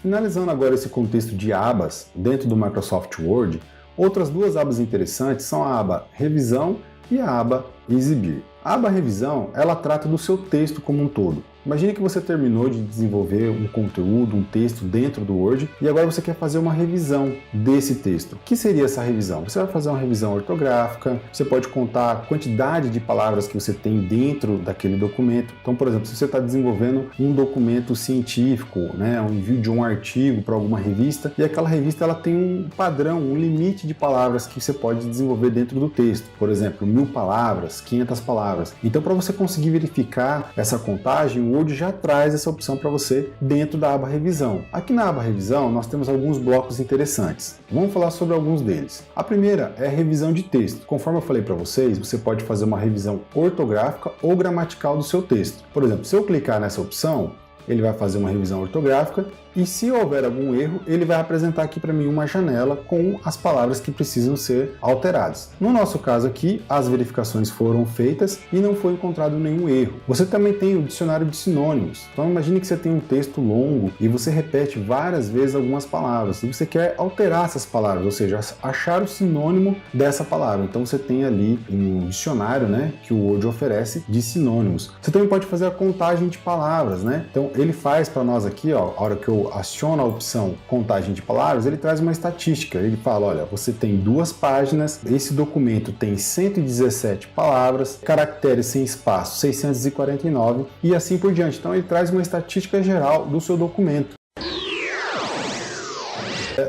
Finalizando agora esse contexto de abas dentro do Microsoft Word, outras duas abas interessantes são a aba Revisão e a aba Exibir. A aba Revisão, ela trata do seu texto como um todo. Imagine que você terminou de desenvolver um conteúdo, um texto dentro do Word e agora você quer fazer uma revisão desse texto. O que seria essa revisão? Você vai fazer uma revisão ortográfica, você pode contar a quantidade de palavras que você tem dentro daquele documento. Então, por exemplo, se você está desenvolvendo um documento científico, um envio de um artigo para alguma revista, e aquela revista ela tem um padrão, um limite de palavras que você pode desenvolver dentro do texto. Por exemplo, 1000 palavras, 500 palavras. Então, para você conseguir verificar essa contagem, o Word já traz essa opção para você dentro da aba Revisão. Aqui na aba Revisão nós temos alguns blocos interessantes. Vamos falar sobre alguns deles. A primeira é a revisão de texto. Conforme eu falei para vocês, você pode fazer uma revisão ortográfica ou gramatical do seu texto. Por exemplo, se eu clicar nessa opção, ele vai fazer uma revisão ortográfica e se houver algum erro, ele vai apresentar aqui para mim uma janela com as palavras que precisam ser alteradas. No nosso caso aqui, as verificações foram feitas e não foi encontrado nenhum erro. Você também tem o dicionário de sinônimos. Então imagine que você tem um texto longo e você repete várias vezes algumas palavras e você quer alterar essas palavras, ou seja, achar o sinônimo dessa palavra. Então você tem ali um dicionário, que o Word oferece de sinônimos. Você também pode fazer a contagem de palavras, Então ele faz para nós aqui, a hora que eu aciono a opção contagem de palavras, ele traz uma estatística. Ele fala, olha, você tem 2 páginas, esse documento tem 117 palavras, caracteres sem espaço 649 e assim por diante. Então ele traz uma estatística geral do seu documento.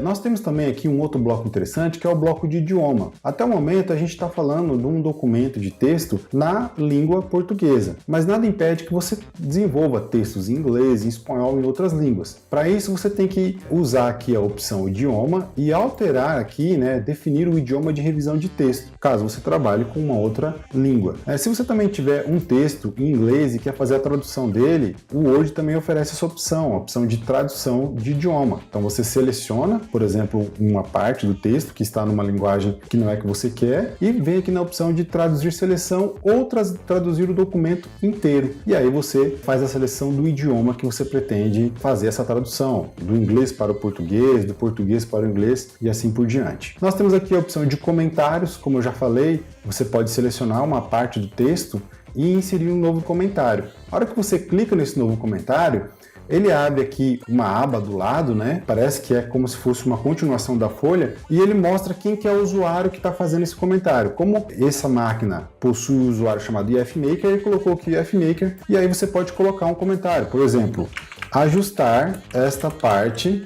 Nós temos também aqui um outro bloco interessante, que é o bloco de idioma. Até o momento a gente está falando de um documento de texto na língua portuguesa, mas nada impede que você desenvolva textos em inglês, em espanhol e em outras línguas. Para isso você tem que usar aqui a opção idioma e alterar aqui, definir o idioma de revisão de texto, caso você trabalhe com uma outra língua. Se você também tiver um texto em inglês e quer fazer a tradução dele, o Word também oferece essa opção, a opção de tradução de idioma. Então você seleciona, por exemplo, uma parte do texto que está numa linguagem que não é que você quer e vem aqui na opção de traduzir seleção ou traduzir o documento inteiro. E aí você faz a seleção do idioma que você pretende fazer essa tradução, do inglês para o português, do português para o inglês e assim por diante. Nós temos aqui a opção de comentários, como eu já falei, você pode selecionar uma parte do texto e inserir um novo comentário. A hora que você clica nesse novo comentário, ele abre aqui uma aba do lado, Parece que é como se fosse uma continuação da folha e ele mostra quem que é o usuário que está fazendo esse comentário. Como essa máquina possui um usuário chamado IFMaker, ele colocou aqui IFMaker e aí você pode colocar um comentário. Por exemplo, ajustar esta parte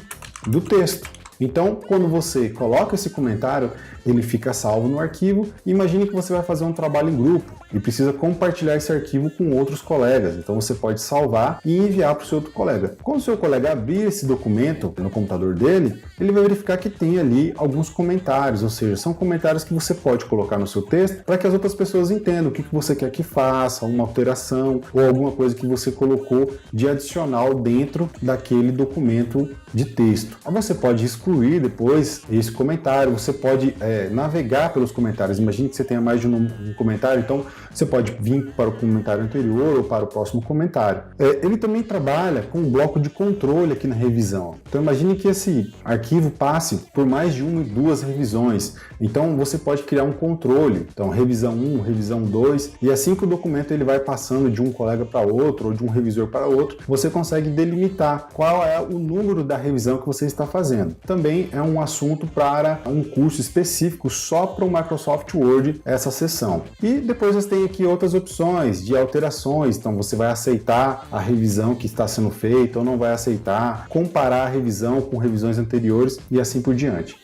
do texto. Então, quando você coloca esse comentário, ele fica salvo no arquivo. Imagine que você vai fazer um trabalho em grupo e precisa compartilhar esse arquivo com outros colegas. Então você pode salvar e enviar para o seu outro colega. Quando o seu colega abrir esse documento no computador dele, ele vai verificar que tem ali alguns comentários, ou seja, são comentários que você pode colocar no seu texto para que as outras pessoas entendam o que você quer que faça, uma alteração ou alguma coisa que você colocou de adicional dentro daquele documento de texto. Você pode excluir depois esse comentário, você pode navegar pelos comentários. Imagine que você tenha mais de um comentário, então você pode vir para o comentário anterior ou para o próximo comentário. Ele também trabalha com um bloco de controle aqui na revisão. Então imagine que esse arquivo passe por mais de 1 e 2 revisões. Então você pode criar um controle. Então revisão 1, revisão 2, e assim que o documento ele vai passando de um colega para outro ou de um revisor para outro, você consegue delimitar qual é o número da revisão que você está fazendo. Também é um assunto para um curso específico só para o Microsoft Word, essa seção. E depois você tem aqui outras opções de alterações. Então você vai aceitar a revisão que está sendo feita ou não vai aceitar, comparar a revisão com revisões anteriores e assim por diante.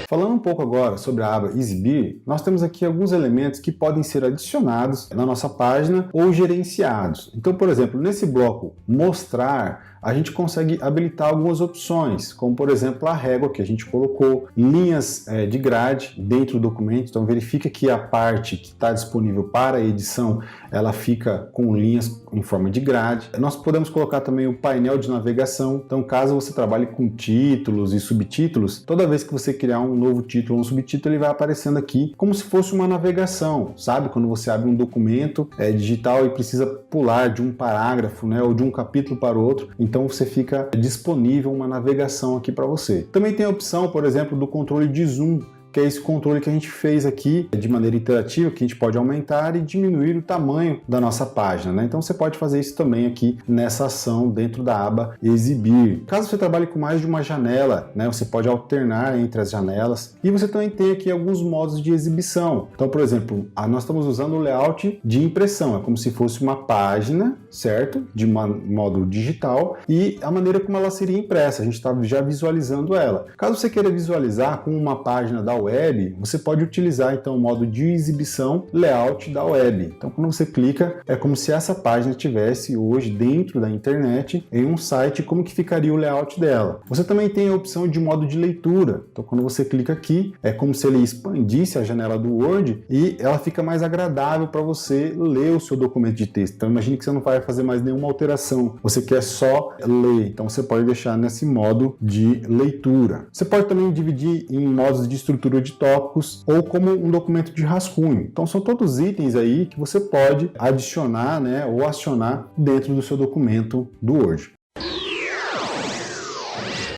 Falando um pouco agora sobre a aba Exibir, nós temos aqui alguns elementos que podem ser adicionados na nossa página ou gerenciados. Então, por exemplo, nesse bloco Mostrar, a gente consegue habilitar algumas opções, como por exemplo a régua que a gente colocou, linhas de grade dentro do documento. Então verifica que a parte que está disponível para edição, ela fica com linhas em forma de grade. Nós podemos colocar também o painel de navegação. Então caso você trabalhe com títulos e subtítulos, toda vez que você criar um novo título ou um subtítulo, ele vai aparecendo aqui como se fosse uma navegação, sabe? Quando você abre um documento digital e precisa pular de um parágrafo, né, ou de um capítulo para o outro, então você fica disponível uma navegação aqui para você. Também tem a opção, por exemplo, do controle de zoom, que é esse controle que a gente fez aqui de maneira interativa, que a gente pode aumentar e diminuir o tamanho da nossa página, né? Então você pode fazer isso também aqui nessa ação dentro da aba exibir. Caso você trabalhe com mais de uma janela, né, você pode alternar entre as janelas, e você também tem aqui alguns modos de exibição. Então, por exemplo, nós estamos usando o layout de impressão, é como se fosse uma página, certo? De modo digital, e a maneira como ela seria impressa, a gente está já visualizando ela. Caso você queira visualizar com uma página da web, você pode utilizar então o modo de exibição layout da web. Então quando você clica, é como se essa página estivesse hoje dentro da internet em um site, como que ficaria o layout dela. Você também tem a opção de modo de leitura. Então quando você clica aqui, é como se ele expandisse a janela do Word e ela fica mais agradável para você ler o seu documento de texto. Então imagine que você não vai fazer mais nenhuma alteração, você quer só ler. Então você pode deixar nesse modo de leitura. Você pode também dividir em modos de estrutura de tópicos ou como um documento de rascunho. Então são todos itens aí que você pode adicionar, né, ou acionar dentro do seu documento do Word.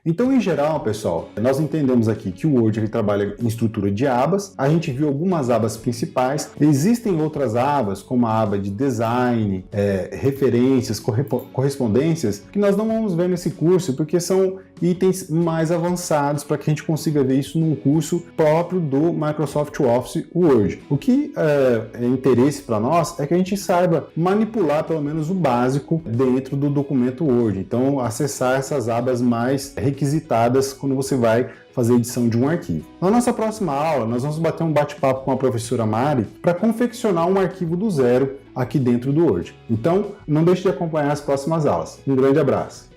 Então, em geral, pessoal, nós entendemos aqui que o Word ele trabalha em estrutura de abas. A gente viu algumas abas principais. Existem outras abas, como a aba de design, referências, correspondências, que nós não vamos ver nesse curso, porque são itens mais avançados para que a gente consiga ver isso num curso próprio do Microsoft Office Word. O que é interesse para nós é que a gente saiba manipular pelo menos o básico dentro do documento Word. Então, acessar essas abas mais requisitadas quando você vai fazer a edição de um arquivo. Na nossa próxima aula, nós vamos bater um bate-papo com a professora Mari para confeccionar um arquivo do zero aqui dentro do Word. Então, não deixe de acompanhar as próximas aulas. Um grande abraço!